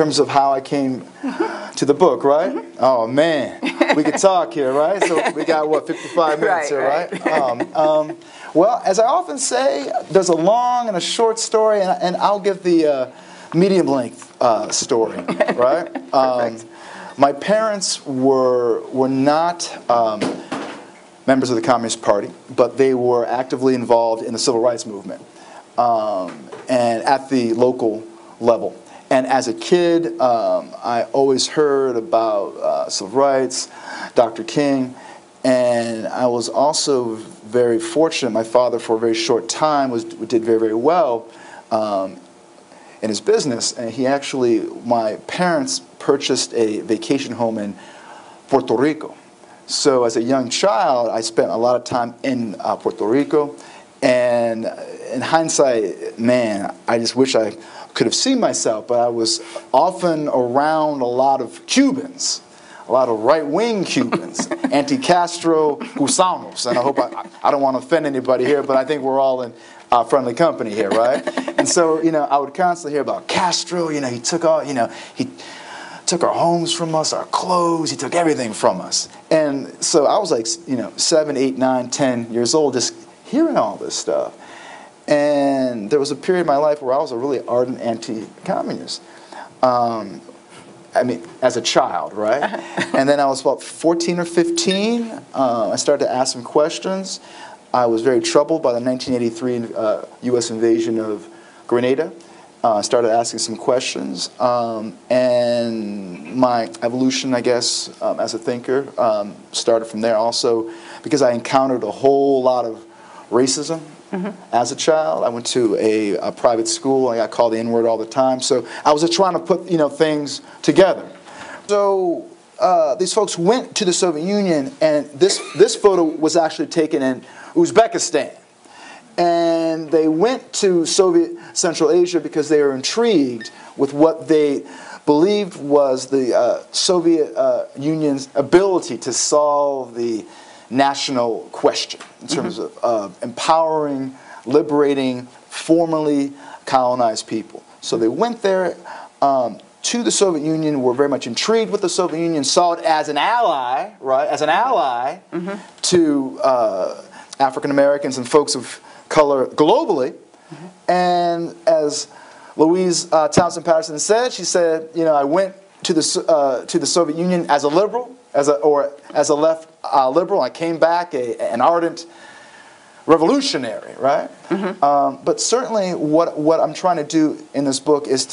terms of how I came to the book, right? Oh man, we could talk here, right? So we got what, 55 minutes here, right? Well, as I often say, there's a long and a short story, and I'll give the medium length story, right? My parents were not members of the Communist Party, but they were actively involved in the civil rights movement, and at the local level. And as a kid, I always heard about civil rights, Dr. King, and I was also very fortunate. My father, for a very short time, did very, very well in his business, and my parents purchased a vacation home in Puerto Rico. So as a young child, I spent a lot of time in Puerto Rico, and in hindsight, man, I just wish I could have seen myself, but I was often around a lot of Cubans, a lot of right-wing Cubans, anti-Castro gusanos, and I hope I don't want to offend anybody here, but I think we're all in friendly company here, right? And so, I would constantly hear about Castro. He took all, he took our homes from us, our clothes, he took everything from us. And so I was like, 7, 8, 9, 10 years old, just hearing all this stuff. And there was a period in my life where I was a really ardent anti-communist. I mean, as a child, right? And then I was about 14 or 15. I started to ask some questions. I was very troubled by the 1983 U.S. invasion of Grenada. I started asking some questions. And my evolution, I guess, as a thinker started from there also, because I encountered a whole lot of racism. As a child, I went to a private school. I got called the N-word all the time. So I was just trying to put things together. So these folks went to the Soviet Union, and this photo was actually taken in Uzbekistan. And they went to Soviet Central Asia because they were intrigued with what they believed was the Soviet Union's ability to solve the national question in terms of empowering, liberating formerly colonized people. So they went there to the Soviet Union, were very much intrigued with the Soviet Union, saw it as an ally, right, as an ally to African Americans and folks of color globally. And as Louise Townsend Patterson said, she said, I went to the Soviet Union as a liberal, as a left liberal. I came back an ardent revolutionary, right? But certainly, what I'm trying to do in this book is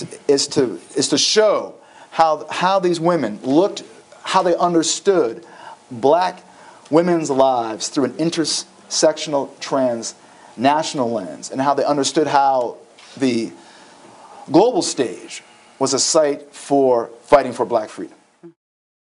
to show how these women looked, how they understood black women's lives through an intersectional transnational lens, and how they understood how the global stage was a site for fighting for black freedom.